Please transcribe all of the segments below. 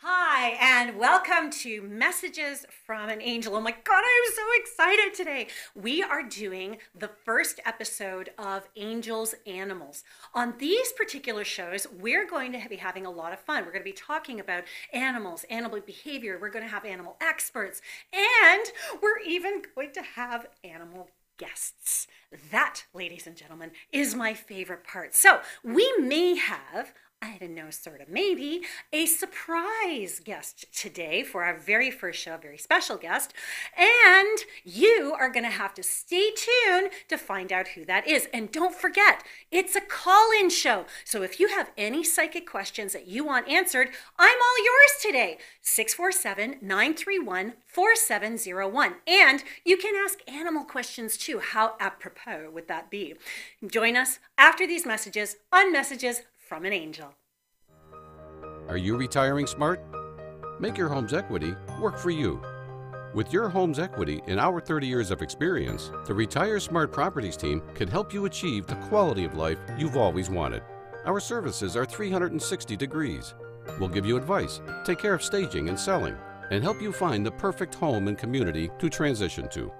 Hi, and welcome to Messages from an Angel. Oh my God, I'm so excited today. We are doing the first episode of Angels Animals. On these particular shows, we're going to be having a lot of fun. We're going to be talking about animals, animal behavior. We're going to have animal experts, and we're even going to have animal guests. That, ladies and gentlemen, is my favorite part. So we may have, I don't know, sort of maybe, a surprise guest today for our very first show, a very special guest. And you are going to have to stay tuned to find out who that is. And don't forget, it's a call-in show. So if you have any psychic questions that you want answered, I'm all yours today. 647-931-4701. And you can ask animal questions too. How apropos would that be? Join us after these messages on Messages from an Angel. Are you retiring smart? Make your home's equity work for you. With your home's equity in our 30 years of experience, the Retire Smart Properties team can help you achieve the quality of life you've always wanted. Our services are 360 degrees. We'll give you advice, take care of staging and selling, and help you find the perfect home and community to transition to.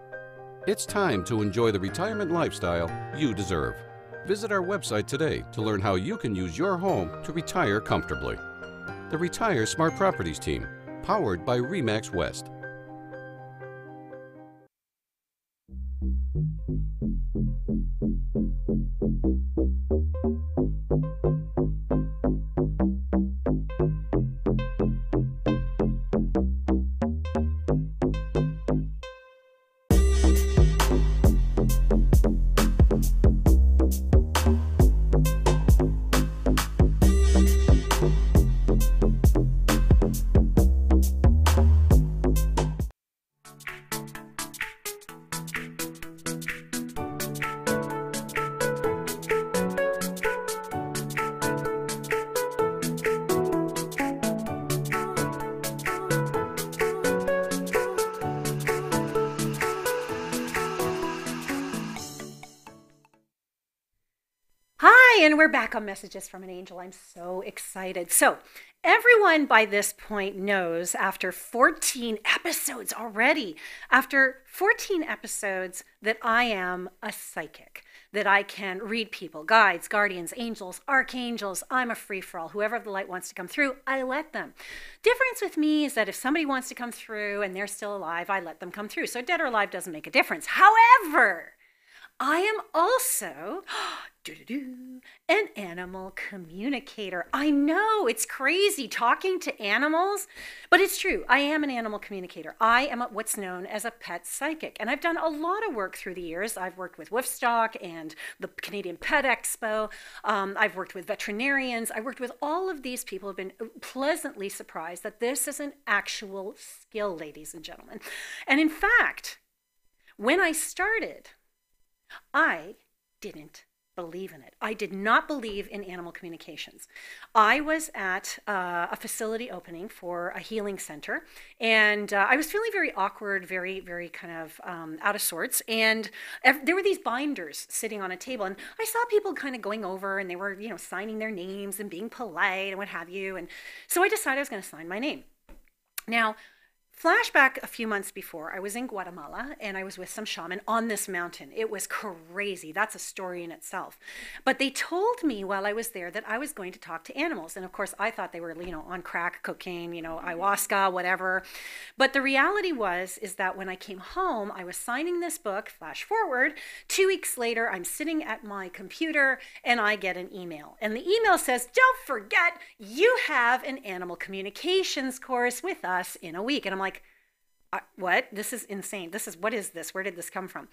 It's time to enjoy the retirement lifestyle you deserve. Visit our website today to learn how you can use your home to retire comfortably. The Retire Smart Properties team, powered by RE/MAX West. And we're back on Messages from an Angel. I'm so excited. So everyone by this point knows, after 14 episodes already, after 14 episodes, that I am a psychic, that I can read people, guides, guardians, angels, archangels. I'm a free-for-all. Whoever the light wants to come through, I let them. Difference with me is that if somebody wants to come through and they're still alive, I let them come through. So dead or alive doesn't make a difference. However, I am also an animal communicator. I know it's crazy talking to animals, but it's true. I am an animal communicator. I am what's known as a pet psychic, and I've done a lot of work through the years. I've worked with Woofstock and the Canadian Pet Expo. I've worked with veterinarians. I worked with all of these people. Have been pleasantly surprised that this is an actual skill, ladies and gentlemen. And in fact, when I started, I didn't believe in it. I did not believe in animal communications. I was at a facility opening for a healing center, and I was feeling very awkward, very, very kind of out of sorts. And there were these binders sitting on a table, and I saw people kind of going over, and they were, signing their names and being polite and what have you. And so I decided I was going to sign my name. Now, flashback a few months before, I was in Guatemala and I was with some shaman on this mountain. It was crazy. That's a story in itself. But they told me while I was there that I was going to talk to animals. And of course, I thought they were, on crack, cocaine, ayahuasca, whatever. But the reality is that when I came home, I was signing this book, flash forward, 2 weeks later, I'm sitting at my computer and I get an email. And the email says, don't forget, you have an animal communications course with us in a week. And I'm like, what? This is insane. What is this? Where did this come from?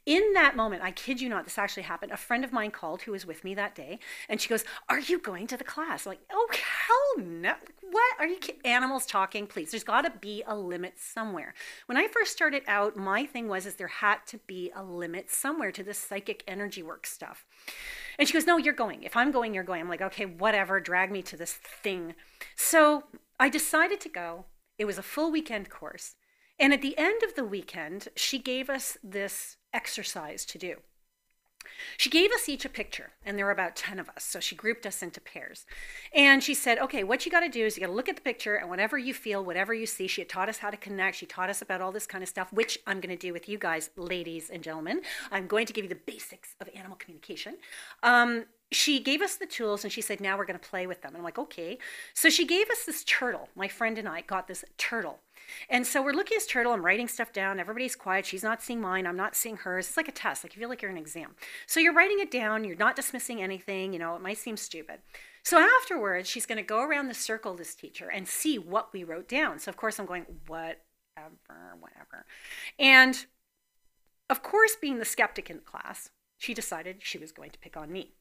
In that moment, I kid you not, this actually happened. A friend of mine called who was with me that day, and she goes, are you going to the class? I'm like, oh, hell no. What? Are you kidding? Animals talking? Please. There's got to be a limit somewhere. When I first started out, my thing was there had to be a limit somewhere to this psychic energy work stuff. And she goes, no, you're going. If I'm going, you're going. I'm like, okay, whatever. Drag me to this thing. So I decided to go. It was a full weekend course. And at the end of the weekend, she gave us this exercise to do. She gave us each a picture, and there were about 10 of us. So she grouped us into pairs. And she said, okay, what you got to do is you got to look at the picture, and whatever you feel, whatever you see, she had taught us how to connect. She taught us about all this kind of stuff, which I'm going to do with you guys, ladies and gentlemen. I'm going to give you the basics of animal communication. She gave us the tools and she said, now we're going to play with them. And I'm like, okay. So she gave us this turtle. My friend and I got this turtle. And so we're looking at this turtle. I'm writing stuff down. Everybody's quiet. She's not seeing mine. I'm not seeing hers. It's like a test. Like you feel like you're in an exam. So you're writing it down. You're not dismissing anything. It might seem stupid. So afterwards, she's going to go around the circle, this teacher, and see what we wrote down. So of course I'm going, whatever. And of course, being the skeptic in the class, she decided she was going to pick on me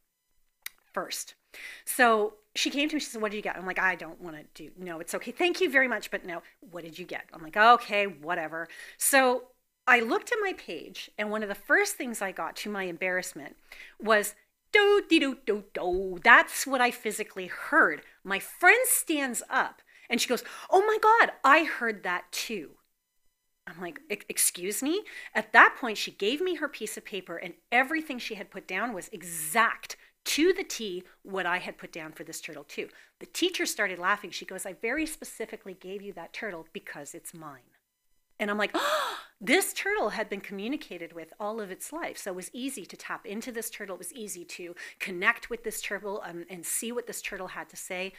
first. So she came to me, she said, what did you get? I'm like, I don't want to do, no, it's okay. Thank you very much, but no, what did you get? I'm like, okay, whatever. So I looked at my page, and one of the first things I got, to my embarrassment, was do-de-do-do-do. That's what I physically heard. My friend stands up and she goes, oh my God, I heard that too. I'm like, excuse me? At that point, she gave me her piece of paper, and everything she had put down was exact to the T what I had put down for this turtle too. The teacher started laughing. She goes, I very specifically gave you that turtle because it's mine. And I'm like, oh, this turtle had been communicated with all of its life. So it was easy to tap into this turtle. It was easy to connect with this turtle and see what this turtle had to say.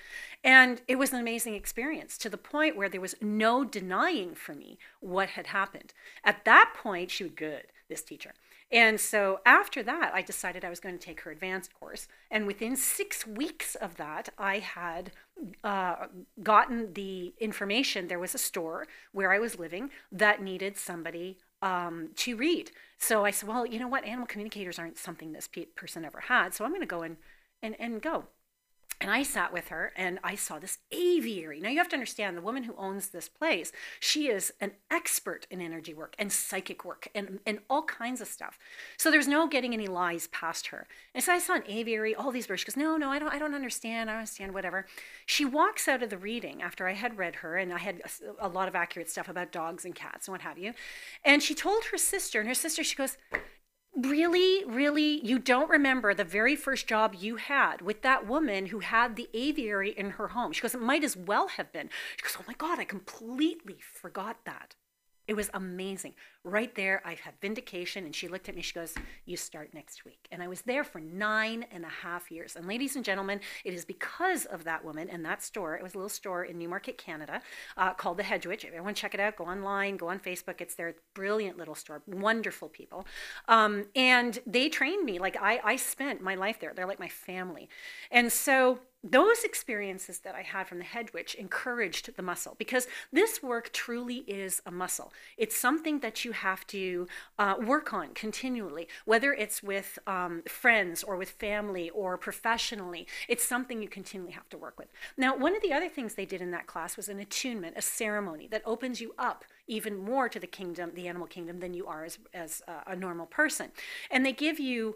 And it was an amazing experience, to the point where there was no denying for me what had happened. At that point, she was good, this teacher. And so after that, I decided I was going to take her advanced course. And within 6 weeks of that, I had gotten the information. There was a store where I was living that needed somebody to read. So I said, well, you know what? Animal communicators aren't something this person ever had. So I'm going to go and go. And I sat with her and I saw this aviary. Now you have to understand, the woman who owns this place, she is an expert in energy work and psychic work and all kinds of stuff. So there's no getting any lies past her. And so I saw an aviary, all these birds. She goes, no, I don't understand. I don't understand, whatever. She walks out of the reading after I had read her, and I had a lot of accurate stuff about dogs and cats and what have you. And she told her sister, and her sister, she goes, really, you don't remember the very first job you had with that woman who had the aviary in her home? She goes, it might as well have been. She goes, oh my God, I completely forgot that. It was amazing. Right there, I had vindication, and she looked at me. She goes, "You start next week." And I was there for 9.5 years. And ladies and gentlemen, it is because of that woman and that store. It was a little store in Newmarket, Canada, called the Hedgewitch. Everyone check it out. Go online, go on Facebook. It's their brilliant little store. Wonderful people. And they trained me. Like I spent my life there. They're like my family. And so those experiences that I had from the Head Witch encouraged the muscle, because this work truly is a muscle. It's something that you have to work on continually, whether it's with friends or with family or professionally. It's something you continually have to work with. Now, one of the other things they did in that class was an attunement, a ceremony that opens you up even more to the kingdom, the animal kingdom, than you are as a normal person. And they give you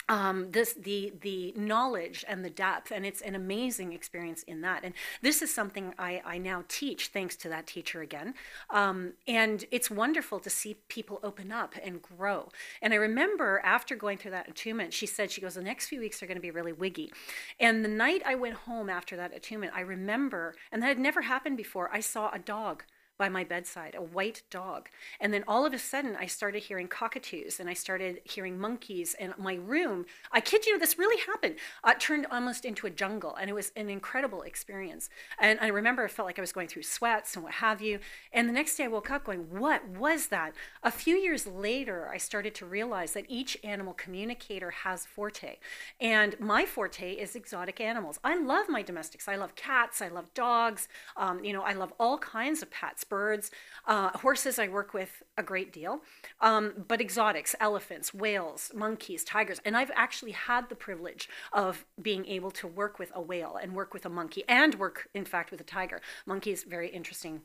the knowledge and the depth, and it's an amazing experience in that. And this is something I now teach thanks to that teacher again. And it's wonderful to see people open up and grow. And I remember after going through that attunement, she goes, the next few weeks are going to be really wiggy. And the night I went home after that attunement, I remember, and that had never happened before, I saw a dog by my bedside, a white dog. And then all of a sudden I started hearing cockatoos, and I started hearing monkeys, and my room, I kid you, this really happened, turned almost into a jungle. And it was an incredible experience. And I remember it felt like I was going through sweats and what have you. And the next day I woke up going, what was that? A few years later, I started to realize that each animal communicator has forte. And my forte is exotic animals. I love my domestics. I love cats. I love dogs. I love all kinds of pets. Birds, horses I work with a great deal, but exotics, elephants, whales, monkeys, tigers. And I've actually had the privilege of being able to work with a whale and work with a monkey and work, in fact, with a tiger. Monkey is very interesting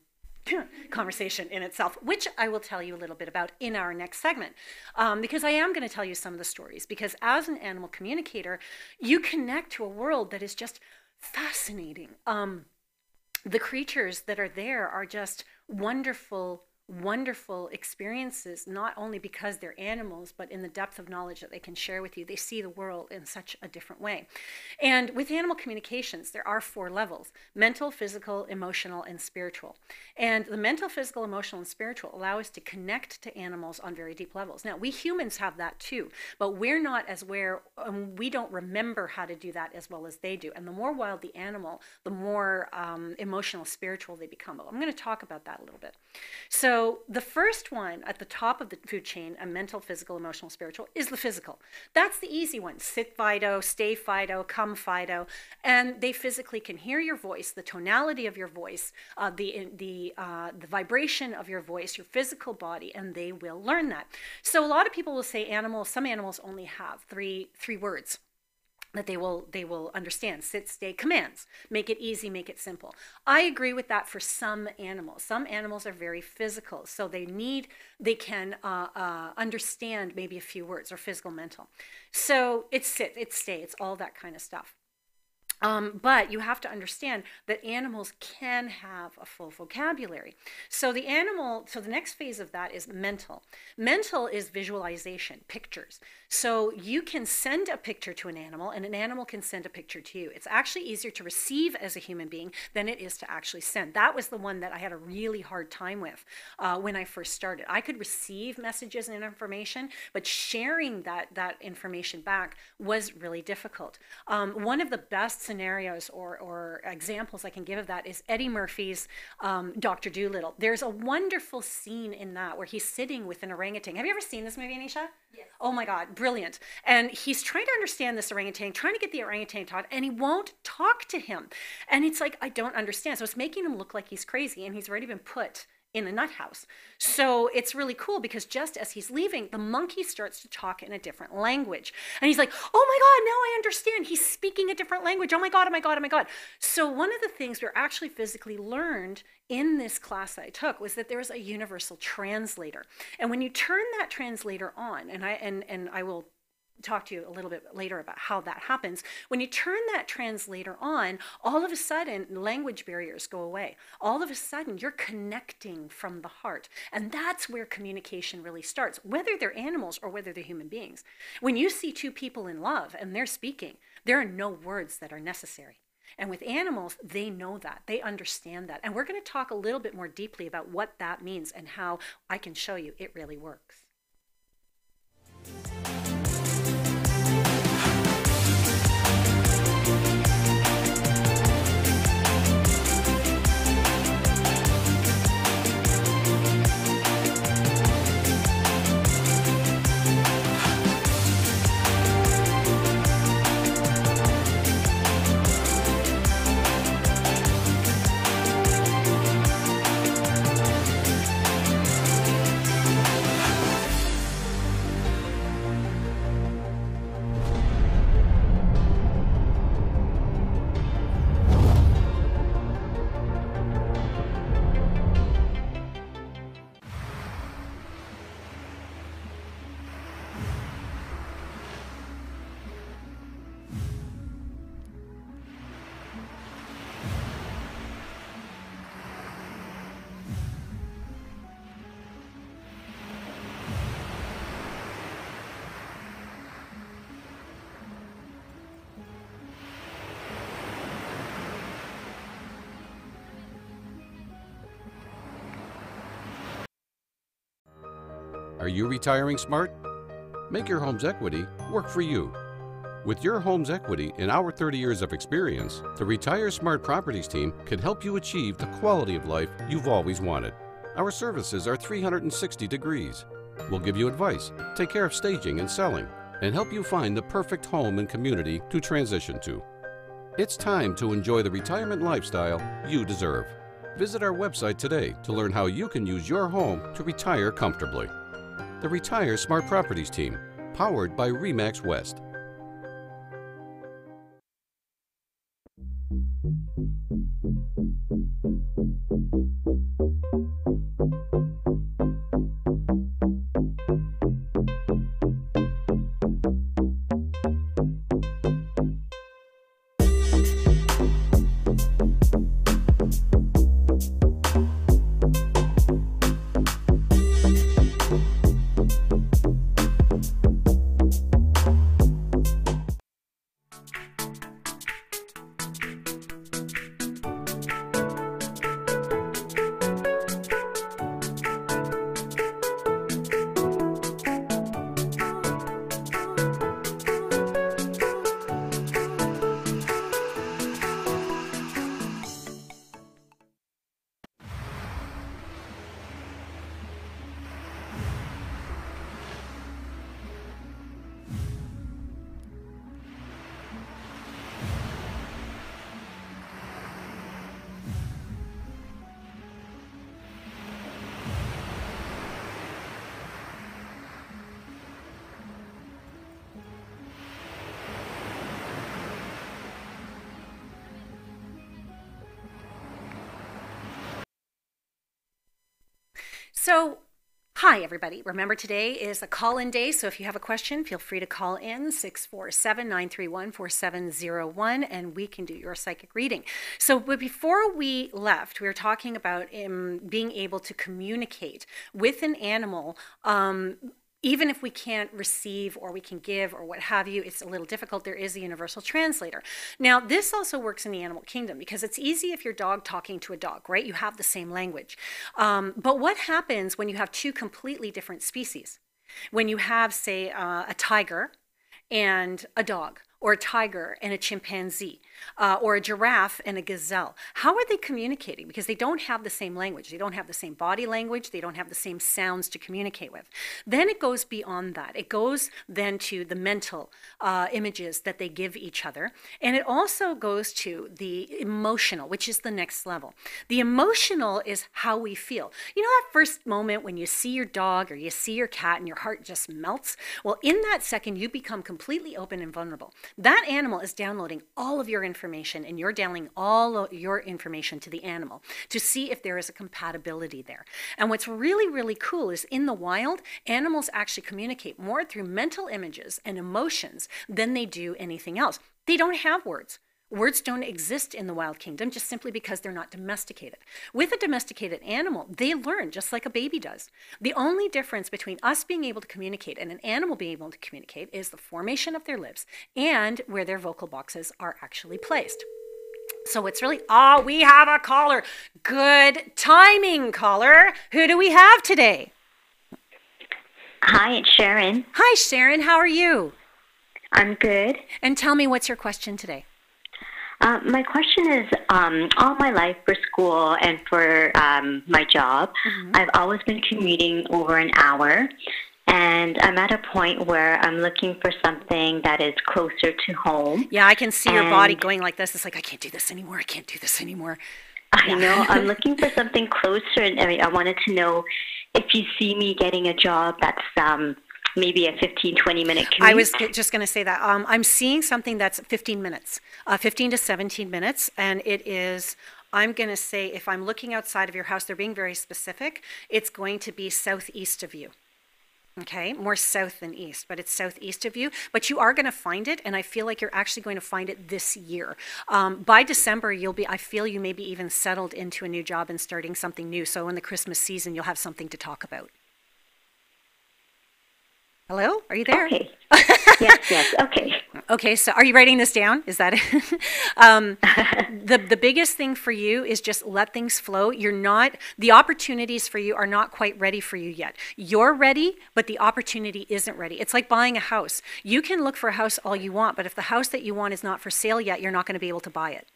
conversation in itself, which I will tell you a little bit about in our next segment, because I am going to tell you some of the stories, because as an animal communicator, you connect to a world that is just fascinating. The creatures that are there are just wonderful, wonderful experiences, not only because they're animals, but in the depth of knowledge that they can share with you. They see the world in such a different way. And with animal communications, there are 4 levels: mental, physical, emotional, and spiritual. And the mental, physical, emotional, and spiritual allow us to connect to animals on very deep levels. Now, we humans have that too, but we're not as aware, we don't remember how to do that as well as they do. And the more wild the animal, the more emotional, spiritual they become. I'm going to talk about that a little bit. So the first one at the top of the food chain, a mental, physical, emotional, spiritual, is the physical. That's the easy one. Sit Fido, stay Fido, come Fido. And they physically can hear your voice, the tonality of your voice, the vibration of your voice, your physical body, and they will learn that. So a lot of people will say some animals only have three words that they will understand: sit, stay, commands. Make it easy, make it simple. I agree with that for some animals. Some animals are very physical, so they can understand maybe a few words, or physical, mental. So it's sit, it's stay, it's all that kind of stuff. But you have to understand that animals can have a full vocabulary. So the next phase of that is mental. Mental is visualization, pictures. So you can send a picture to an animal, and an animal can send a picture to you. It's actually easier to receive as a human being than it is to actually send. That was the one that I had a really hard time with when I first started. I could receive messages and information, but sharing that information back was really difficult. One of the best scenarios or examples I can give of that is Eddie Murphy's Dr. Dolittle. There's a wonderful scene in that where he's sitting with an orangutan. Have you ever seen this movie, Anisha? Yes. Oh my God, brilliant. And he's trying to understand this orangutan, trying to get the orangutan taught, and he won't talk to him. And it's like, I don't understand. So it's making him look like he's crazy, and he's already been put in a nut house. So it's really cool, because just as he's leaving, the monkey starts to talk in a different language. And he's like, oh my God, now I understand. He's speaking a different language. Oh my God, oh my God, oh my God. So one of the things we actually physically learned in this class I took was that there's a universal translator. And when you turn that translator on, and I will talk to you a little bit later about how that happens. When you turn that translator on, all of a sudden language barriers go away. All of a sudden you're connecting from the heart. And that's where communication really starts, whether they're animals or whether they're human beings. When you see 2 people in love and they're speaking, there are no words that are necessary. And with animals, they know that, they understand that. And we're going to talk a little bit more deeply about what that means and how I can show you it really works. Are you retiring smart? Make your home's equity work for you. With your home's equity in our 30 years of experience, the Retire Smart Properties team can help you achieve the quality of life you've always wanted. Our services are 360 degrees. We'll give you advice, take care of staging and selling, and help you find the perfect home and community to transition to. It's time to enjoy the retirement lifestyle you deserve. Visit our website today to learn how you can use your home to retire comfortably. The Retire Smart Properties team, powered by RE/MAX West. So, hi everybody. Remember, today is a call-in day, so if you have a question, feel free to call in 647-931-4701 and we can do your psychic reading. So, but before we left, we were talking about being able to communicate with an animal. Even if we can't receive or we can give or what have you, it's a little difficult. There is a universal translator. Now, this also works in the animal kingdom because it's easy if your dog talking to a dog, right? You have the same language. But what happens when you have two completely different species? When you have, say, a tiger and a dog, or a tiger and a chimpanzee, or a giraffe and a gazelle. How are they communicating? Because they don't have the same language. They don't have the same body language. They don't have the same sounds to communicate with. Then it goes beyond that. It goes then to the mental images that they give each other. And it also goes to the emotional, which is the next level. The emotional is how we feel. You know that first moment when you see your dog or you see your cat and your heart just melts? Well, in that second, you become completely open and vulnerable. That animal is downloading all of your information and you're downloading all of your information to the animal to see if there is a compatibility there. And what's really, really cool is in the wild, animals actually communicate more through mental images and emotions than they do anything else. They don't have words. Words don't exist in the wild kingdom just simply because they're not domesticated. With a domesticated animal, they learn just like a baby does. The only difference between us being able to communicate and an animal being able to communicate is the formation of their lips and where their vocal boxes are actually placed. So it's really, we have a caller. Good timing, caller. Who do we have today? Hi, it's Sharon. Hi, Sharon. How are you? I'm good. And tell me, what's your question today? My question is, all my life for school and for my job, I've always been commuting over an hour. And I'm at a point where I'm looking for something that is closer to home. Yeah, I can see your body going like this. It's like, I can't do this anymore. I can't do this anymore. I know. I'm looking for something closer. And I wanted to know if you see me getting a job that's maybe a 15, 20-minute commute. I was just going to say that. I'm seeing something that's 15 minutes, 15 to 17 minutes. And it is, I'm going to say, if I'm looking outside of your house, they're being very specific, it's going to be southeast of you. Okay, more south than east, but it's southeast of you. But you are going to find it, and I feel like you're actually going to find it this year. By December, I feel you may be even settled into a new job and starting something new. So in the Christmas season, you'll have something to talk about. Hello? Are you there? Okay. Yes, okay. Okay, so are you writing this down? Is that it? The biggest thing for you is just let things flow. The opportunities for you are not quite ready for you yet. You're ready, but the opportunity isn't ready. It's like buying a house. You can look for a house all you want, but if the house that you want is not for sale yet, you're not going to be able to buy it.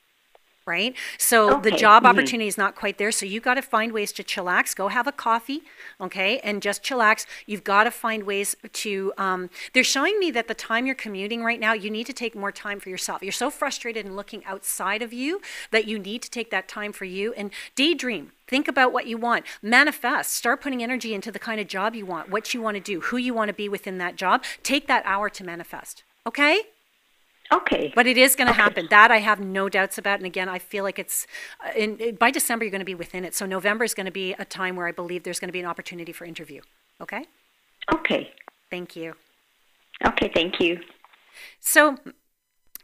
Right? So the job opportunity is not quite there. So you got to find ways to chillax. Go have a coffee, okay, and just chillax. You've got to find ways to, they're showing me that the time you're commuting right now, you need to take more time for yourself. You're so frustrated and looking outside of you that you need to take that time for you and daydream. Think about what you want. Manifest. Start putting energy into the kind of job you want, what you want to do, who you want to be within that job. Take that hour to manifest, okay? Okay. But it is going to happen. That I have no doubts about. And again, I feel like it's, by December, you're going to be within it. So November is going to be a time where I believe there's going to be an opportunity for interview. Okay? Okay. Thank you. Okay, thank you. So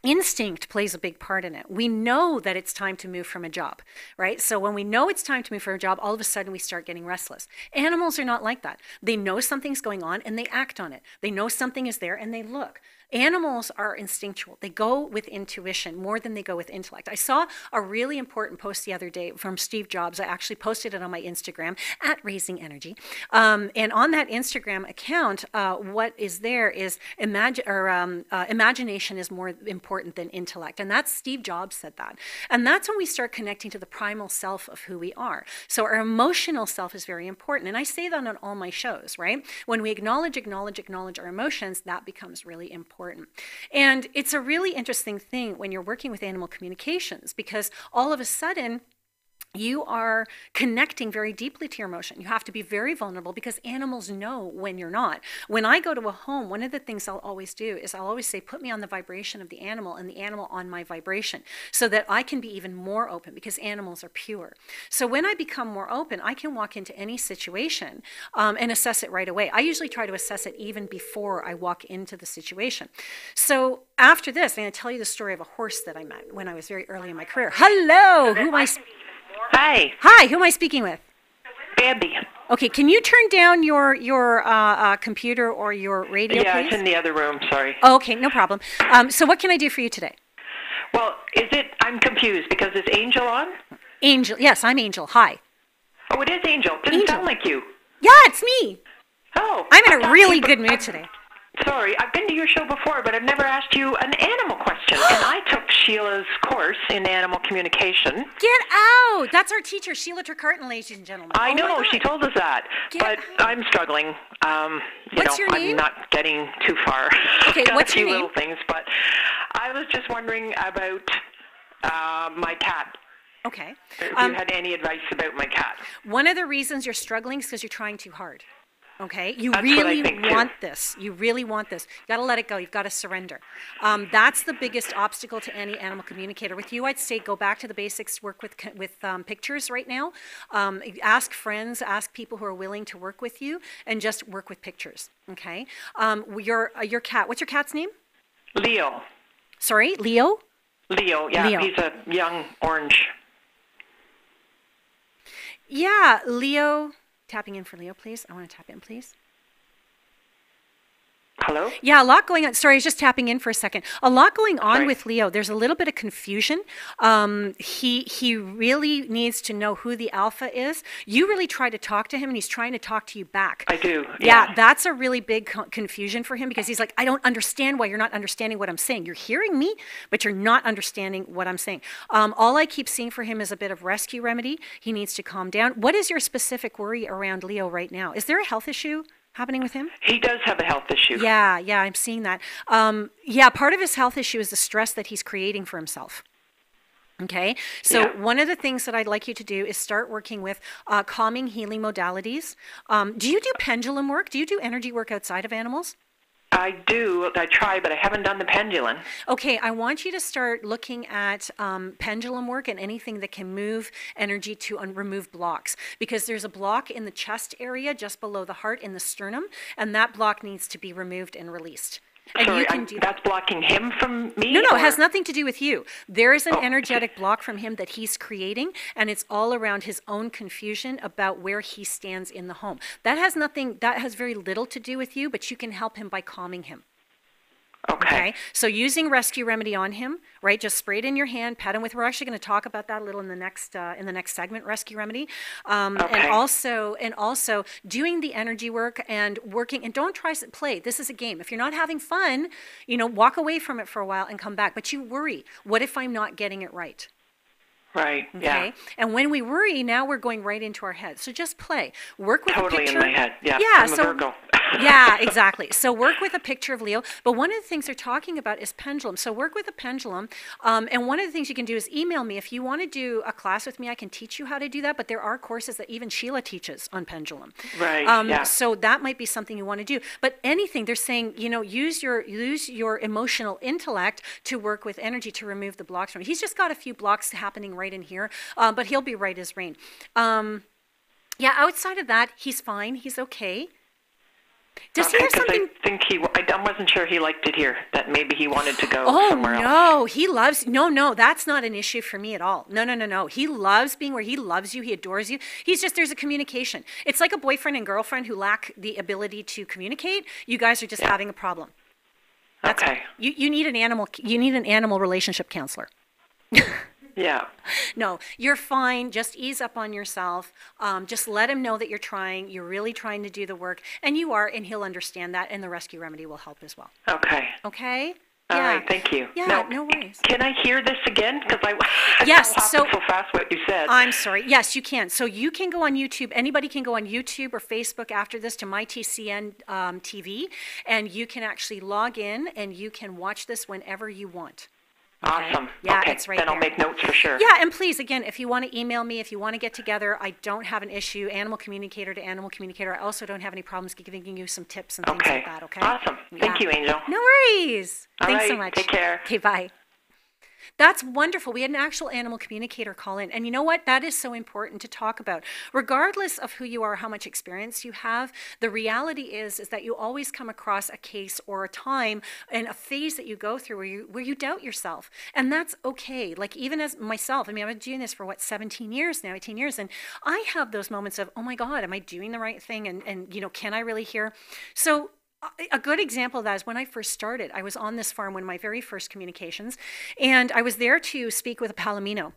instinct plays a big part in it. We know that it's time to move from a job, right? So when we know it's time to move from a job, all of a sudden we start getting restless. Animals are not like that. They know something's going on and they act on it. They know something is there and they look. Animals are instinctual. They go with intuition more than they go with intellect. I saw a really important post the other day from Steve Jobs. I actually posted it on my Instagram at Raising Energy. And on that Instagram account, what is there is imagination is more important than intellect. And that's Steve Jobs said that. And that's when we start connecting to the primal self of who we are. So our emotional self is very important. And I say that on all my shows, right? When we acknowledge our emotions, that becomes really important. And it's a really interesting thing when you're working with animal communications because all of a sudden, you are connecting very deeply to your emotion. You have to be very vulnerable because animals know when you're not. When I go to a home, one of the things I'll always do is I'll always say, put me on the vibration of the animal and the animal on my vibration so that I can be even more open because animals are pure. So when I become more open, I can walk into any situation and assess it right away. I usually try to assess it even before I walk into the situation. So after this, I'm going to tell you the story of a horse that I met when I was very early in my career. Hello, who am I speaking? Hi. Hi, who am I speaking with? Bambi. Okay, can you turn down your computer or your radio, Yeah, please? it's in the other room, sorry. Oh, okay, no problem. So what can I do for you today? Well, I'm confused because is Angel on? Angel, yes, I'm Angel. Hi. Oh, it is Angel. Didn't sound like you. Yeah, it's me. Oh. I'm in a really good mood today. Sorry, I've been to your show before, but I've never asked you an animal question. And I took Sheila's course in animal communication. Get out! That's our teacher, Sheila Trecarton, ladies and gentlemen. I know, she told us that. But I'm struggling. What's your name? I'm not getting too far. Okay, Got what's a few your name? little things, but I was just wondering about my cat. Okay. If you had any advice about my cat. One of the reasons you're struggling is because you're trying too hard. Okay, you That's what I really think, too. want this. You really want this. You got to let it go. You've got to surrender. That's the biggest obstacle to any animal communicator. With you, I'd say go back to the basics. Work with pictures right now. Ask friends, ask people who are willing to work with you, and just work with pictures. Okay. Your cat. What's your cat's name? Leo. Sorry, Leo. Leo. Yeah, Leo. He's a young orange. Yeah, Leo. Tapping in for Leo, please. I want to tap in, please. Hello? Yeah, a lot going on. Sorry, I was just tapping in for a second. A lot going on Sorry. with Leo. There's a little bit of confusion. He really needs to know who the alpha is. You really try to talk to him, and he's trying to talk to you back. I do. Yeah, that's a really big confusion for him, because he's like, I don't understand why you're not understanding what I'm saying. You're hearing me, but you're not understanding what I'm saying. All I keep seeing for him is a bit of rescue remedy. He needs to calm down. What is your specific worry around Leo right now? Is there a health issue happening with him? He does have a health issue. Yeah, I'm seeing that. Yeah, part of his health issue is the stress that he's creating for himself. Okay, so one of the things that I'd like you to do is start working with calming healing modalities. Do you do pendulum work? Do you do energy work outside of animals? I do. I try, but I haven't done the pendulum. Okay, I want you to start looking at pendulum work and anything that can move energy to remove blocks, because there's a block in the chest area just below the heart in the sternum, and that block needs to be removed and released. And Sorry, you can do that. That's blocking him from me? No, it has nothing to do with you. There is an energetic block from him that he's creating, and it's all around his own confusion about where he stands in the home. That has very little to do with you, but you can help him by calming him. Okay. So using rescue remedy on him, right? Just spray it in your hand, pat him with. We're actually going to talk about that a little in the next segment, rescue remedy, and also doing the energy work and working. And don't try to play. This is a game. If you're not having fun, walk away from it for a while and come back. But you worry. What if I'm not getting it right? Right. Okay. Yeah. And when we worry, now we're going right into our head. So just play. Work with a picture. Totally in my head. Yeah. Yeah. I'm a Virgo. Yeah, exactly. So work with a picture of Leo. But one of the things they're talking about is pendulum. So work with a pendulum. And one of the things you can do is email me. If you want to do a class with me, I can teach you how to do that. But there are courses that even Sheila teaches on pendulum. Right. Yeah. So that might be something you want to do. But anything, they're saying, use your emotional intellect to work with energy to remove the blocks from it. He's just got a few blocks happening right in here, but he'll be right as rain. Yeah, outside of that, he's fine. He's okay. Does he have something? I wasn't sure he liked it here. That maybe he wanted to go somewhere else. Oh, no, he loves. No, that's not an issue for me at all. No. He loves being where he loves you. He adores you. There's a communication. It's like a boyfriend and girlfriend who lack the ability to communicate. You guys are just having a problem. That's okay. You need an animal. You need an animal relationship counselor. Yeah. No, you're fine. Just ease up on yourself. Just let him know that you're trying. You're really trying to do the work, and you are, and he'll understand that, and the rescue remedy will help as well. Okay. Okay? All right, thank you. Yeah, now, no worries. Can I hear this again? Because I yes, so fast what you said. I'm sorry. Yes, you can. So you can go on YouTube. Anybody can go on YouTube or Facebook after this to MyTCN TV, and you can actually log in, and you can watch this whenever you want. Okay. Awesome. Yeah, okay. it's right then there. I'll make notes for sure. Yeah, and please, again, if you want to email me, if you want to get together, I don't have an issue. Animal communicator to animal communicator. I also don't have any problems giving you some tips and things like that, okay? Awesome. Thank you, Angel. No worries. Thanks so right, much. take care. Okay, bye. That's wonderful. We had an actual animal communicator call in. And you know what? That is so important to talk about. Regardless of who you are, how much experience you have, the reality is that you always come across a case or a time and a phase that you go through where you doubt yourself. And that's okay. Like even as myself, I've been doing this for 17 years now, 18 years. And I have those moments of, oh my God, am I doing the right thing? And can I really hear? So a good example of that is when I first started. I was on this farm, one of my very first communications, and I was there to speak with a palomino.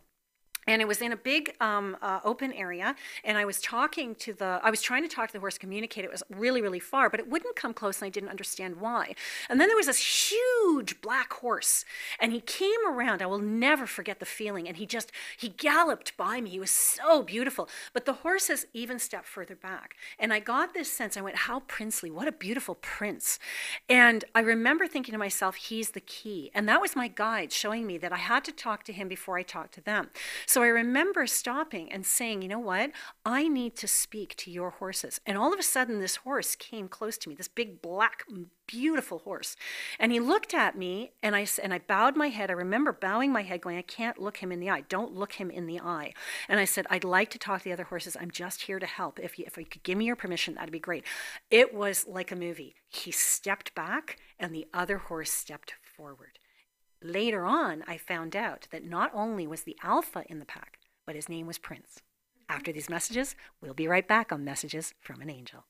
And it was in a big open area, and I was trying to talk to the horse, communicate. It was really, really far, but it wouldn't come close, and I didn't understand why. And then there was this huge black horse, and he came around. I will never forget the feeling, and he galloped by me. He was so beautiful, but the horse has even stepped further back. And I got this sense, I went, how princely, what a beautiful prince. And I remember thinking to myself, he's the key. And that was my guide showing me that I had to talk to him before I talked to them. So I remember stopping and saying, you know what, I need to speak to your horses. And all of a sudden, this horse came close to me, this big, black, beautiful horse. And he looked at me, and I bowed my head. I remember bowing my head, going, I can't look him in the eye. Don't look him in the eye. And I said, I'd like to talk to the other horses. I'm just here to help. If you could give me your permission, that'd be great. It was like a movie. He stepped back, and the other horse stepped forward. Later on, I found out that not only was the alpha in the pack, but his name was Prince. After these messages, we'll be right back on Messages from an Angel.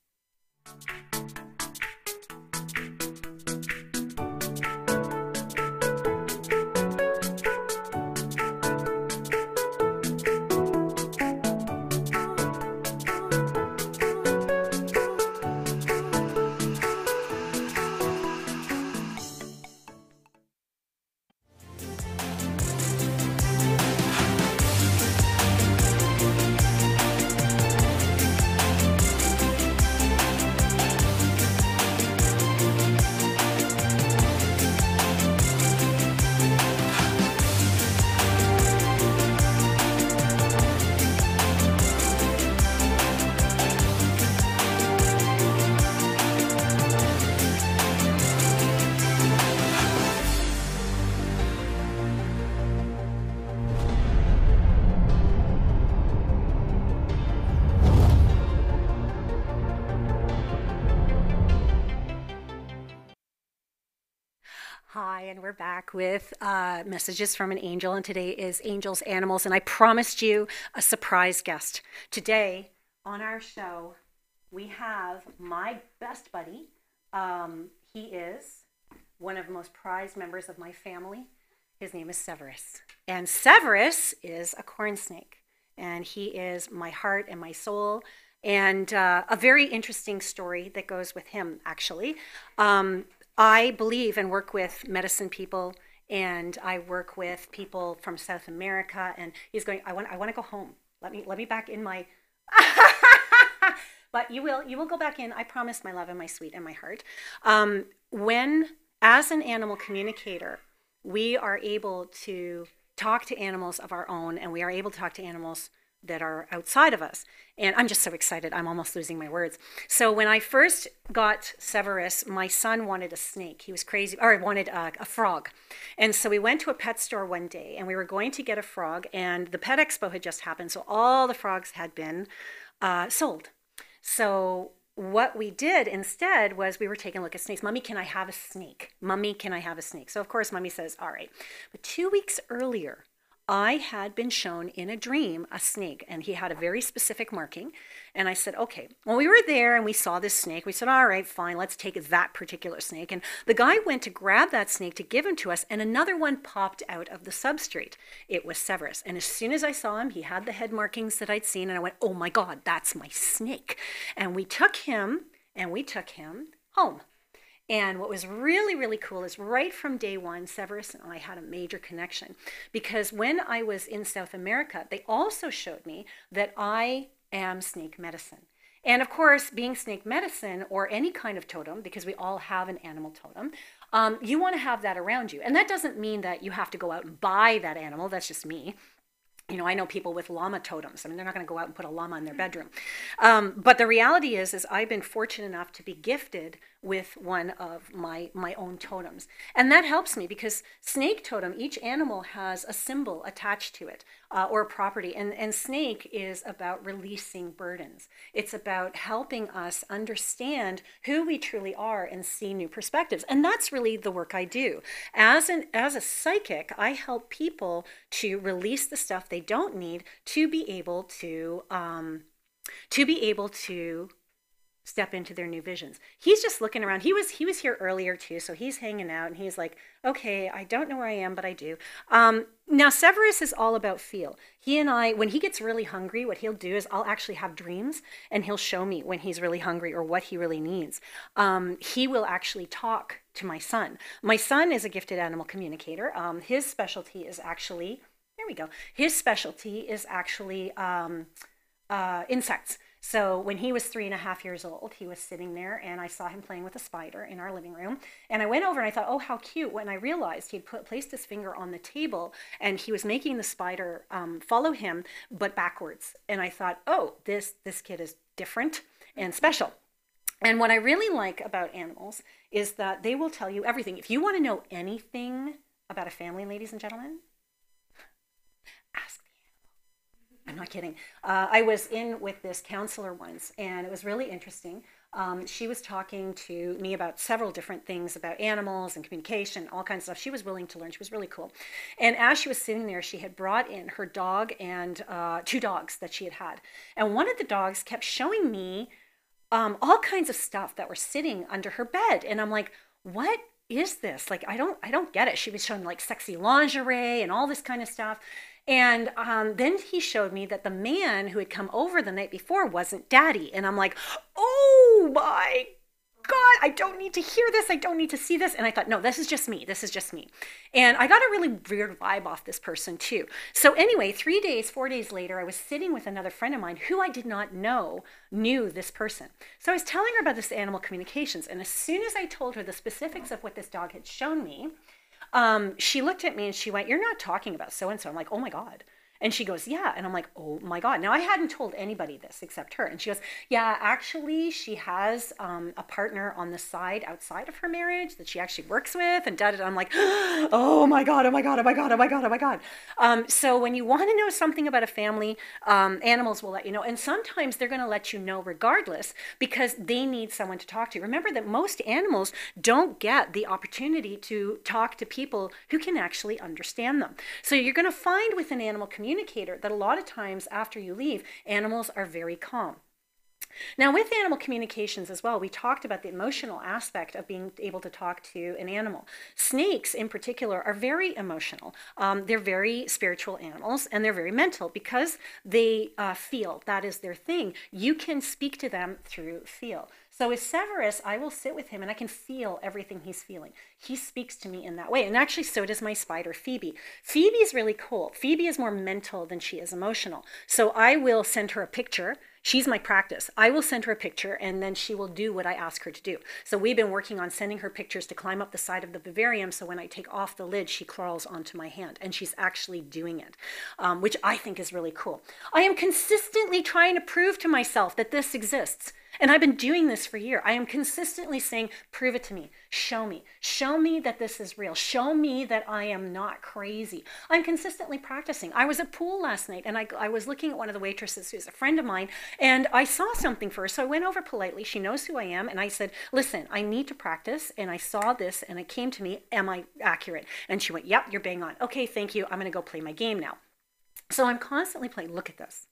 Hi, and we're back with messages from an angel, and today is Angels, Animals, and I promised you a surprise guest. Today on our show, we have my best buddy. He is one of the most prized members of my family. His name is Severus, and Severus is a corn snake, and he is my heart and my soul, and a very interesting story that goes with him, actually. I believe and work with medicine people, and I work with people from South America. And he's going, I want to go home. Let me back in my. But you will go back in. I promise, my love and my sweet and my heart. When, as an animal communicator, we are able to talk to animals of our own, and we are able to talk to animals that are outside of us. And I'm just so excited. I'm almost losing my words. So when I first got Severus, my son wanted a snake. He was crazy, or wanted a frog. And so we went to a pet store one day, and we were going to get a frog, and the pet expo had just happened. So all the frogs had been sold. So what we did instead was we were taking a look at snakes. Mommy, can I have a snake? Mommy, can I have a snake? So of course, Mommy says, all right. But 2 weeks earlier, I had been shown in a dream a snake, and he had a very specific marking. And I said, okay, well, we were there and we saw this snake. We said, all right, fine, let's take that particular snake. And the guy went to grab that snake to give him to us, and another one popped out of the substrate. It was Severus. And as soon as I saw him, he had the head markings that I'd seen, and I went, oh my God, that's my snake. And we took him home. And what was really, really cool is right from day one, Severus and I had a major connection, because when I was in South America, they also showed me that I am snake medicine. And of course, being snake medicine or any kind of totem, because we all have an animal totem, you want to have that around you. And that doesn't mean that you have to go out and buy that animal. That's just me. You know, I know people with llama totems. I mean, they're not going to go out and put a llama in their bedroom. But the reality is I've been fortunate enough to be gifted with one of my own totems. And that helps me because snake totem, each animal has a symbol attached to it or a property. And snake is about releasing burdens. It's about helping us understand who we truly are and see new perspectives. And that's really the work I do. As a psychic, I help people to release the stuff they don't need to be able to step into their new visions. He's just looking around. He was here earlier too, so he's hanging out and he's like, okay, I don't know where I am, but I do. Now Severus is all about feel. He and I, when he gets really hungry, what he'll do is I'll actually have dreams and he'll show me when he's really hungry or what he really needs. He will actually talk to my son. My son is a gifted animal communicator. His specialty is actually, there we go. His specialty is actually insects. So when he was 3.5 years old, he was sitting there and I saw him playing with a spider in our living room. And I went over and I thought, oh, how cute. When I realized he'd placed his finger on the table and he was making the spider follow him, but backwards. And I thought, oh, this kid is different and special. And what I really like about animals is that they will tell you everything. If you want to know anything about a family, ladies and gentlemen, ask. I'm not kidding. I was in with this counselor once, and it was really interesting. She was talking to me about several different things about animals and communication, all kinds of stuff. She was willing to learn. She was really cool. And as she was sitting there, she had brought in her dog and 2 dogs that she had had. And one of the dogs kept showing me all kinds of stuff that were sitting under her bed. And I'm like, what is this? Like, I don't get it. She was showing like sexy lingerie and all this kind of stuff. And then he showed me that the man who had come over the night before wasn't Daddy. And I'm like, oh my God, I don't need to hear this. I don't need to see this. And I thought, no, this is just me. This is just me. And I got a really weird vibe off this person too. So anyway, 4 days later, I was sitting with another friend of mine who I did not know knew this person. So I was telling her about this animal communications. And as soon as I told her the specifics of what this dog had shown me, she looked at me and she went, you're not talking about so-and-so. I'm like, oh my God. And she goes, yeah. And I'm like, oh my God. Now I hadn't told anybody this except her. And she goes, yeah, actually she has a partner on the side outside of her marriage that she actually works with and da da da. I'm like, oh my God, oh my God, oh my God, oh my God, oh my God. So when you want to know something about a family, animals will let you know. And sometimes they're going to let you know regardless because they need someone to talk to. Remember that most animals don't get the opportunity to talk to people who can actually understand them. So you're going to find with an animal communicator that a lot of times after you leave, animals are very calm. Now, with animal communications as well, we talked about the emotional aspect of being able to talk to an animal. Snakes, in particular, are very emotional. They're very spiritual animals, and they're very mental because they feel. That is their thing. You can speak to them through feel. So with Severus, I will sit with him and I can feel everything he's feeling. He speaks to me in that way. And actually, so does my spider, Phoebe. Phoebe is really cool. Phoebe is more mental than she is emotional. So I will send her a picture. She's my practice. I will send her a picture and then she will do what I ask her to do. So we've been working on sending her pictures to climb up the side of the vivarium. So when I take off the lid, she crawls onto my hand and she's actually doing it, which I think is really cool. I am consistently trying to prove to myself that this exists. And I've been doing this for a year. I am consistently saying, prove it to me. Show me that this is real. Show me that I am not crazy. I'm consistently practicing. I was at pool last night and I was looking at one of the waitresses who's a friend of mine and I saw something for her. So I went over politely. She knows who I am. And I said, listen, I need to practice. And I saw this and it came to me. Am I accurate? And she went, yep, you're bang on. Okay, thank you. I'm going to go play my game now. So I'm constantly playing. Look at this.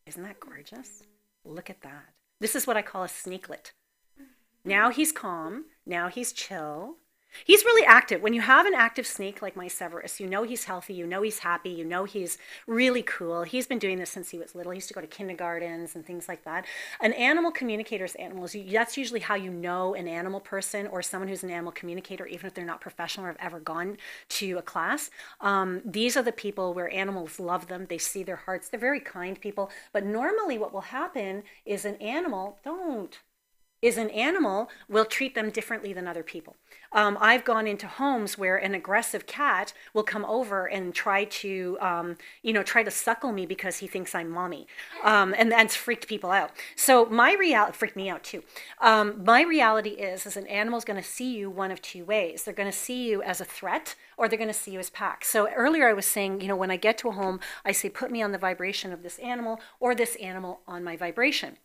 Isn't that gorgeous? Look at that. This is what I call a sneaklet. Now he's calm. Now he's chill. He's really active. When you have an active snake like my Severus, you know he's healthy, you know he's happy, you know he's really cool. He's been doing this since he was little. He used to go to kindergartens and things like that. An animal communicator's animals, that's usually how you know an animal person or someone who's an animal communicator, even if they're not professional or have ever gone to a class. These are the people where animals love them. They see their hearts. They're very kind people. But normally what will happen is an animal will treat them differently than other people. I've gone into homes where an aggressive cat will come over and try to suckle me because he thinks I'm mommy. And that's freaked people out. So my reality, freaked me out too. My reality is an animal's gonna see you one of two ways. They're gonna see you as a threat or they're gonna see you as pack. So earlier I was saying, when I get to a home, I say, put me on the vibration of this animal or this animal on my vibration.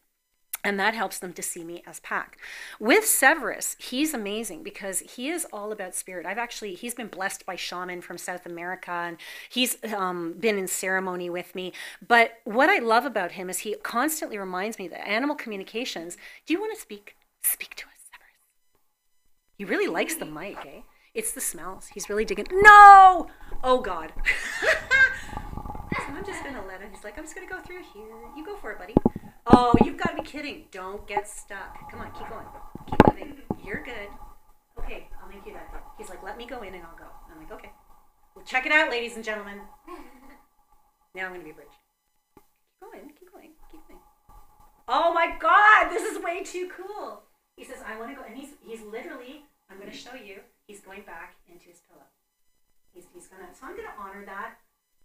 And that helps them to see me as pack. With Severus, he's amazing because he is all about spirit. He's been blessed by shaman from South America and he's been in ceremony with me. But what I love about him is he constantly reminds me that animal communications, do you want to speak? Speak to us, Severus. He really likes the mic, eh? It's the smells. He's really digging. No! Oh God. So I'm just gonna let him. He's like, I'm just gonna go through here. You go for it, buddy. Oh, you've got to be kidding. Don't get stuck. Come on, keep going. Keep moving. You're good. Okay, I'll make you that deal. He's like, let me go in and I'll go. I'm like, okay. Well, check it out, ladies and gentlemen. Now I'm going to be a bridge. Keep going, keep going, keep going. Oh my God, this is way too cool. He says, I want to go. And he's literally, I'm going to show you, he's going back into his pillow. He's going to, so I'm going to honor that.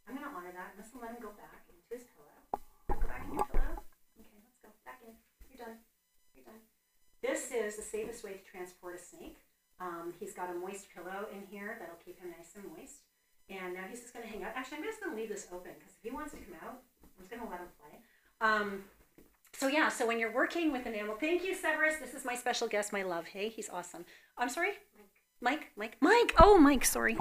I'm going to honor that. I'm just going to let him go back into his pillow. Go back in your pillow. Back in. You're done. You're done. This is the safest way to transport a snake. He's got a moist pillow in here that'll keep him nice and moist. And now he's just going to hang out. Actually, I'm just going to leave this open because if he wants to come out, I'm just going to let him play. So when you're working with an animal, thank you, Severus. This is my special guest, my love. Hey, he's awesome. I'm sorry? Mike. Oh, Mike, sorry.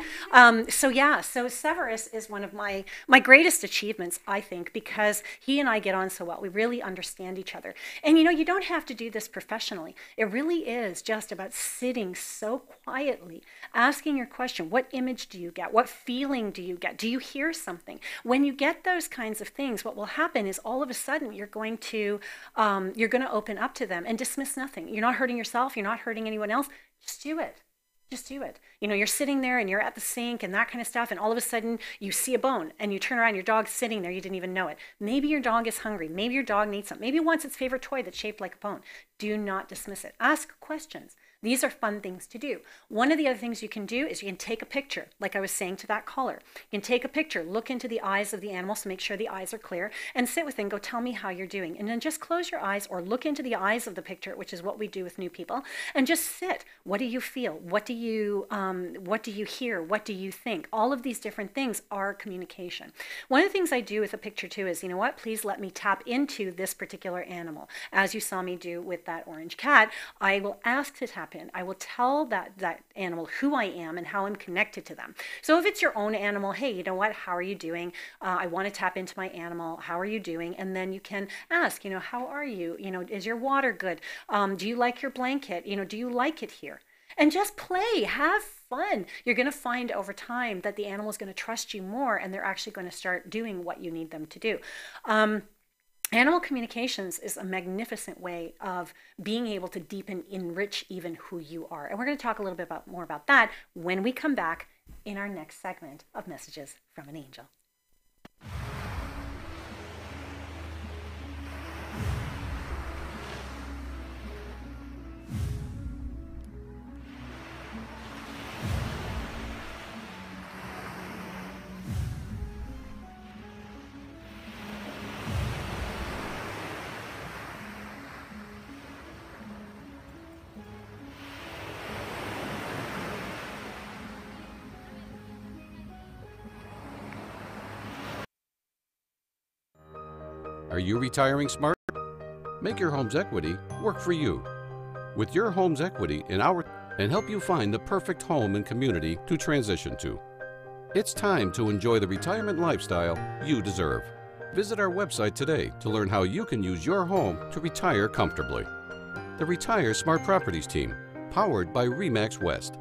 So Severus is one of my greatest achievements, I think, because he and I get on so well. We really understand each other. And you don't have to do this professionally. It really is just about sitting so quietly, asking your question. What image do you get? What feeling do you get? Do you hear something? When you get those kinds of things, what will happen is all of a sudden you're going to open up to them and dismiss nothing. You're not hurting yourself. You're not hurting anyone else. Just do it. Just do it. You're sitting there and you're at the sink and that kind of stuff, and all of a sudden you see a bone and you turn around, your dog's sitting there, you didn't even know it. Maybe your dog is hungry. Maybe your dog needs something. Maybe it wants its favorite toy that's shaped like a bone. Do not dismiss it. Ask questions. These are fun things to do. One of the other things you can do is you can take a picture, like I was saying to that caller. You can take a picture, look into the eyes of the animal to make sure the eyes are clear, and sit with it and go, tell me how you're doing. And then just close your eyes or look into the eyes of the picture, which is what we do with new people, and just sit. What do you feel? What do you hear? What do you think? All of these different things are communication. One of the things I do with a picture too is, you know what, please let me tap into this particular animal. As you saw me do with that orange cat, I will ask to tap in. I will tell that animal who I am and how I'm connected to them. So if it's your own animal, hey, you know what, how are you doing? I want to tap into my animal. How are you doing? And then you can ask, you know, how are you? You know, is your water good? Do you like your blanket? You know, do you like it here? And just play, have fun. You're going to find over time that the animal is going to trust you more, and they're actually going to start doing what you need them to do. Animal communications is a magnificent way of being able to deepen, enrich even who you are. And we're going to talk a little bit more about that when we come back in our next segment of Messages from an Angel. Are you retiring smart? Make your home's equity work for you. With your home's equity and help you find the perfect home and community to transition to. It's time to enjoy the retirement lifestyle you deserve. Visit our website today to learn how you can use your home to retire comfortably. The Retire Smart Properties team, powered by RE/MAX West.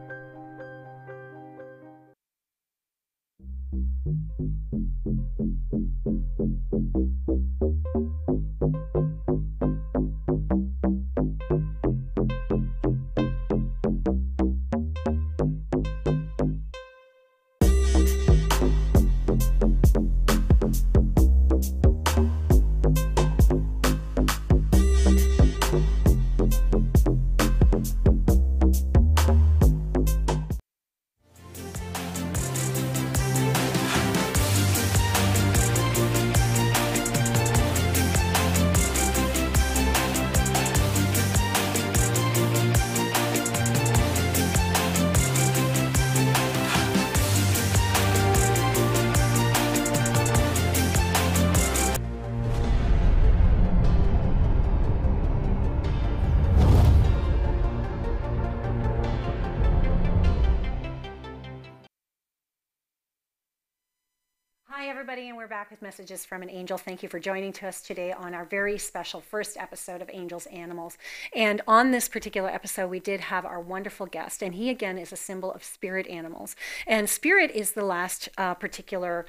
Hi, everybody, and we're back with Messages from an Angel. Thank you for joining us today on our very special first episode of Angels Animals. And on this particular episode, we did have our wonderful guest, and he, again, is a symbol of spirit animals. And spirit is the last particular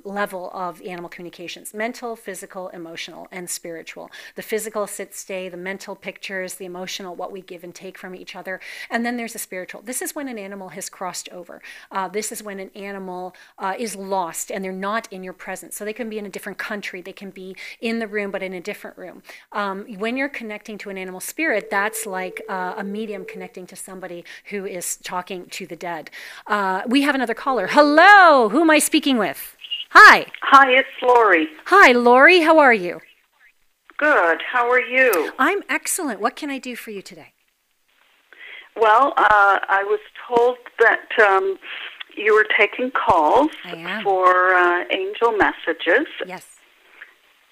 level of animal communications: mental, physical, emotional, and spiritual. The physical sit, stay, the mental pictures, the emotional, what we give and take from each other. And then there's the spiritual. This is when an animal has crossed over. This is when an animal is lost and they're not in your presence. So they can be in a different country. They can be in the room, but in a different room. When you're connecting to an animal spirit, that's like a medium connecting to somebody who is talking to the dead. We have another caller. Hello, who am I speaking with? Hi. Hi, it's Lori. Hi, Lori. How are you? Good. How are you? I'm excellent. What can I do for you today? Well, I was told that you were taking calls for angel messages. Yes.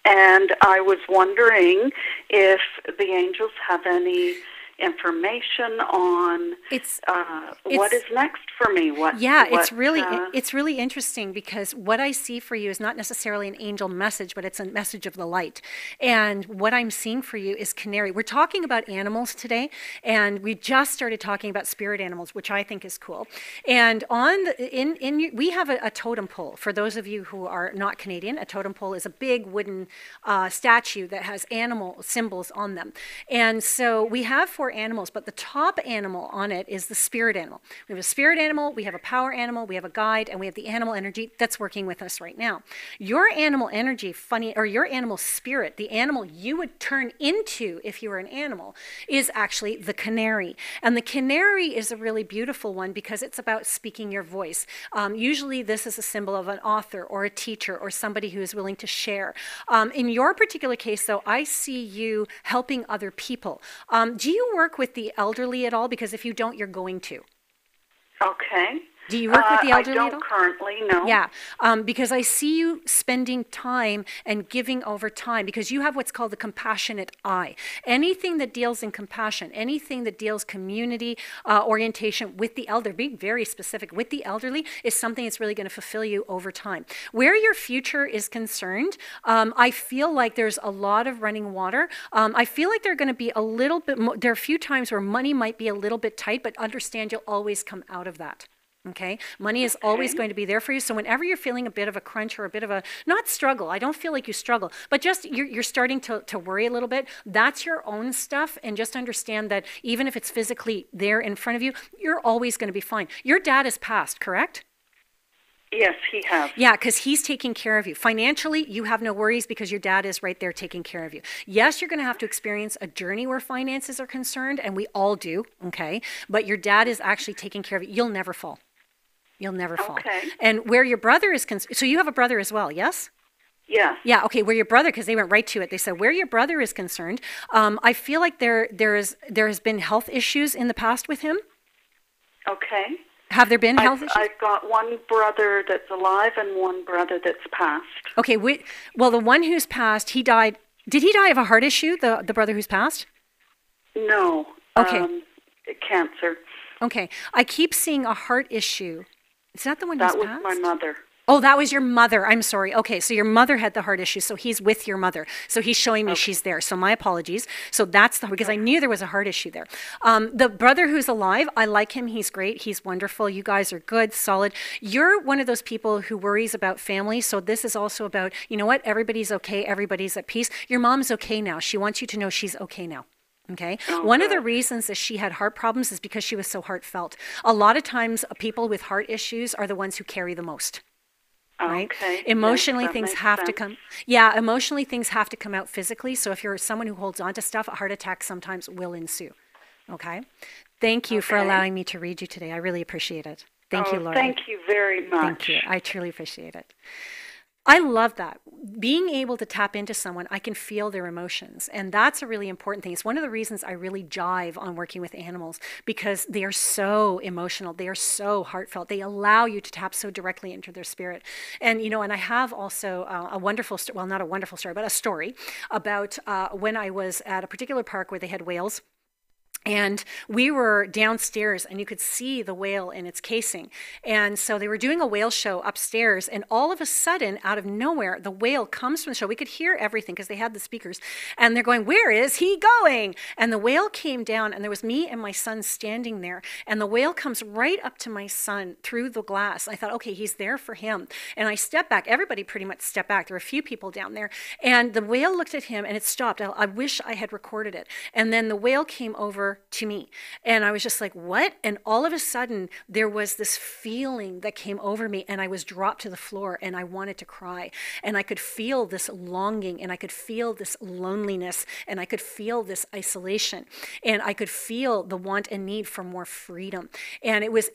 And I was wondering if the angels have any information on what is next for me. It's really interesting, because what I see for you is not necessarily an angel message, but it's a message of the light. And what I'm seeing for you is canary. We're talking about animals today, and we just started talking about spirit animals, which I think is cool. And we have a totem pole. For those of you who are not Canadian, a totem pole is a big wooden statue that has animal symbols on them. And so we have for power animals, but the top animal on it is the spirit animal. We have a spirit animal, we have a power animal, we have a guide, and we have the animal energy that's working with us right now. Your animal energy, or your animal spirit, the animal you would turn into if you were an animal, is actually the canary. And the canary is a really beautiful one because it's about speaking your voice. Usually this is a symbol of an author or a teacher or somebody who is willing to share. In your particular case, though, I see you helping other people. Do you work with the elderly at all? Because if you don't, you're going to. Okay. Do you work with the elderly I at all? don't currently, no. Yeah, because I see you spending time and giving over time because you have what's called the compassionate eye. Anything that deals in compassion, anything that deals community orientation with the elder, being very specific with the elderly, is something that's really going to fulfill you over time. Where your future is concerned, I feel like there's a lot of running water. I feel like there are going to be a little bit more, there are a few times where money might be a little bit tight, but understand you'll always come out of that. Okay, money is always going to be there for you. So whenever you're feeling a bit of a crunch or a bit of a, not struggle, I don't feel like you struggle, but just you're starting to worry a little bit, that's your own stuff. And just understand that even if it's physically there in front of you, you're always going to be fine. Your dad has passed, correct? Yes, he has. Yeah, because he's taking care of you. Financially, you have no worries because your dad is right there taking care of you. Yes, you're going to have to experience a journey where finances are concerned, and we all do, okay? But your dad is actually taking care of you. You'll never fall. You'll never fall. Okay. And where your brother is concerned, so you have a brother as well, yes? Yeah. Yeah, okay, where your brother, because they went right to it. They said, where your brother is concerned, I feel like there has been health issues in the past with him. Okay. Have there been health issues? I've got one brother that's alive and one brother that's passed. Okay, well, the one who's passed, he died. Did he die of a heart issue, the brother who's passed? No. Okay. Cancer. Okay, I keep seeing a heart issue. Is that the one who's passed? That was my mother. Oh, that was your mother. I'm sorry. Okay, so your mother had the heart issue, so he's with your mother. So he's showing me she's there. So my apologies. So that's because I knew there was a heart issue there. The brother who's alive, I like him. He's great. He's wonderful. You guys are good, solid. You're one of those people who worries about family. So this is also about, you know what? Everybody's okay. Everybody's at peace. Your mom's okay now. She wants you to know she's okay now. Okay. One of the reasons that she had heart problems is because she was so heartfelt. A lot of times people with heart issues are the ones who carry the most. Right? Okay. Emotionally, yes, things have to come. Yeah, emotionally, things have to come out physically. So if you're someone who holds on to stuff, a heart attack sometimes will ensue. Okay. Thank you for allowing me to read you today. I really appreciate it. Thank you, Laura. Thank you very much. Thank you. I truly appreciate it. I love that. Being able to tap into someone, I can feel their emotions. And that's a really important thing. It's one of the reasons I really jive on working with animals because they are so emotional. They are so heartfelt. They allow you to tap so directly into their spirit. And, you know, and I have also a wonderful, well, not a wonderful story, but a story about when I was at a particular park where they had whales. And we were downstairs and you could see the whale in its casing. And so they were doing a whale show upstairs. And all of a sudden, out of nowhere, the whale comes from the show. We could hear everything because they had the speakers. And they're going, where is he going? And the whale came down and there was me and my son standing there. And the whale comes right up to my son through the glass. I thought, okay, he's there for him. And I stepped back. Everybody pretty much stepped back. There were a few people down there. And the whale looked at him and it stopped. I wish I had recorded it. And then the whale came over to me. And I was just like, what? And all of a sudden, there was this feeling that came over me and I was dropped to the floor and I wanted to cry. And I could feel this longing and I could feel this loneliness and I could feel this isolation and I could feel the want and need for more freedom. And it was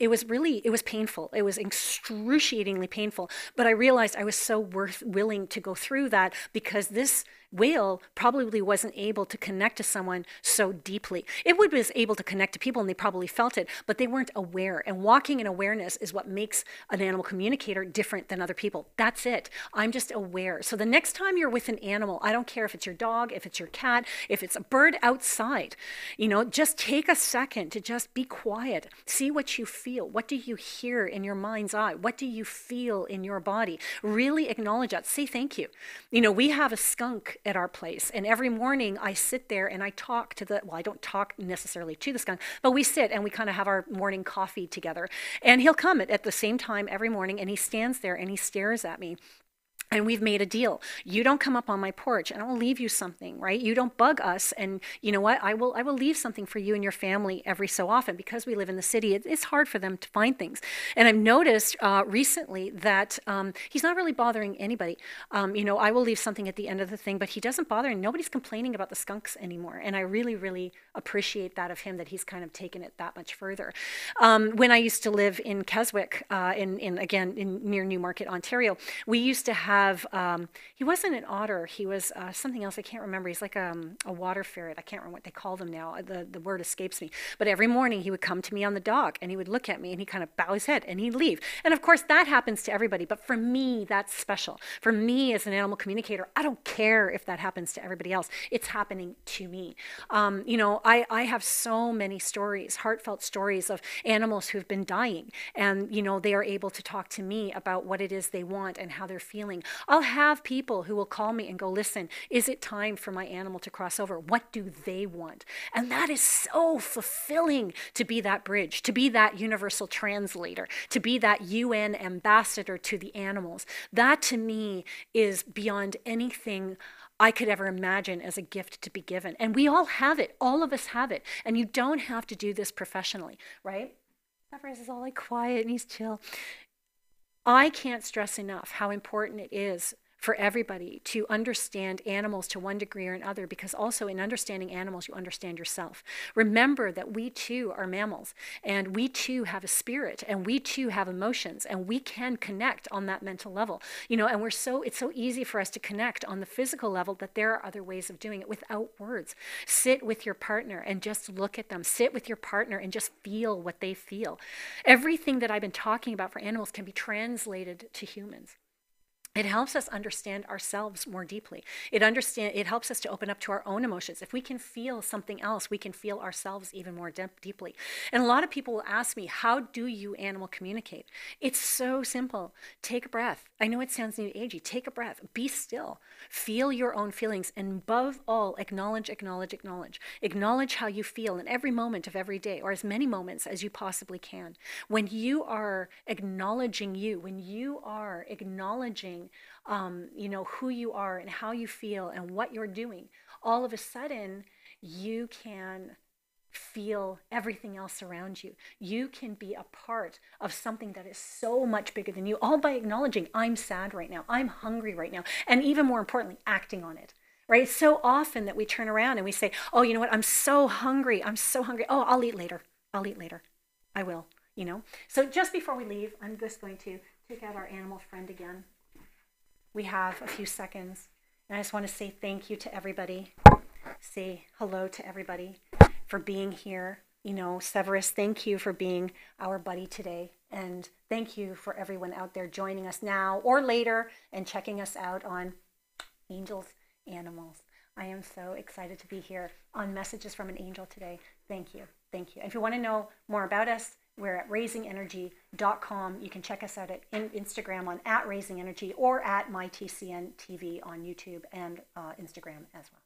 painful. It was excruciatingly painful. But I realized I was so willing to go through that because this whale probably wasn't able to connect to someone so deeply. It was able to connect to people and they probably felt it, but they weren't aware. And walking in awareness is what makes an animal communicator different than other people. That's it. I'm just aware. So the next time you're with an animal, I don't care if it's your dog, if it's your cat, if it's a bird outside, you know, just take a second to just be quiet. See what you feel. What do you hear in your mind's eye? What do you feel in your body? Really acknowledge that. Say thank you. You know, we have a skunk at our place. And every morning I sit there and I talk to I don't talk necessarily to the skunk, but we sit and we kind of have our morning coffee together. And he'll come at the same time every morning and he stands there and he stares at me. And we've made a deal. You don't come up on my porch and I'll leave you something, right? You don't bug us. And you know what? I will leave something for you and your family every so often. Because we live in the city, it's hard for them to find things. And I've noticed recently that he's not really bothering anybody. I will leave something at the end of the thing, but he doesn't bother, and nobody's complaining about the skunks anymore. And I really, really appreciate that of him, that he's kind of taken it that much further. When I used to live in Keswick, near Newmarket, Ontario, we used to have, he wasn't an otter, he was something else, I can't remember. He's like a water ferret. I can't remember what they call them now. The word escapes me. But every morning he would come to me on the dock and he would look at me and he kind of bow his head and he'd leave. And of course that happens to everybody, but for me, that's special. For me as an animal communicator, I don't care if that happens to everybody else. It's happening to me. I have so many stories, heartfelt stories of animals who've been dying, and they are able to talk to me about what it is they want and how they're feeling. I'll have people who will call me and go, listen, is it time for my animal to cross over? What do they want? And that is so fulfilling, to be that bridge, to be that universal translator, to be that UN ambassador to the animals. That to me is beyond anything I could ever imagine as a gift to be given. And we all have it. All of us have it. And you don't have to do this professionally, right? Severus is all like quiet and he's chill. I can't stress enough how important it is for everybody to understand animals to one degree or another, because also in understanding animals, you understand yourself. Remember that we too are mammals, and we too have a spirit, and we too have emotions, and we can connect on that mental level. And it's so easy for us to connect on the physical level, that there are other ways of doing it without words. Sit with your partner and just look at them. Sit with your partner and just feel what they feel. Everything that I've been talking about for animals can be translated to humans. It helps us understand ourselves more deeply. It helps us to open up to our own emotions. If we can feel something else, we can feel ourselves even more deeply. And a lot of people will ask me, how do you animal communicate? It's so simple. Take a breath. I know it sounds new agey. Take a breath. Be still. Feel your own feelings. And above all, acknowledge. Acknowledge how you feel in every moment of every day, or as many moments as you possibly can. When you are acknowledging when you are acknowledging who you are and how you feel and what you're doing, all of a sudden you can feel everything else around you. You can be a part of something that is so much bigger than you, all by acknowledging, I'm sad right now, I'm hungry right now, and even more importantly, acting on it. Right? It's so often that we turn around and we say, oh, you know what, I'm so hungry. Oh, I'll eat later. I will, So just before we leave, I'm just going to take out our animal friend again. We have a few seconds, and I just want to say thank you to everybody. Say hello to everybody for being here. Severus, thank you for being our buddy today. And thank you for everyone out there joining us now or later and checking us out on Angels Animals. I am so excited to be here on Messages from an Angel today. Thank you. And if you want to know more about us, we're at raisingenergy.com. You can check us out at Instagram on @raisingenergy or at mytcntv on YouTube and Instagram as well.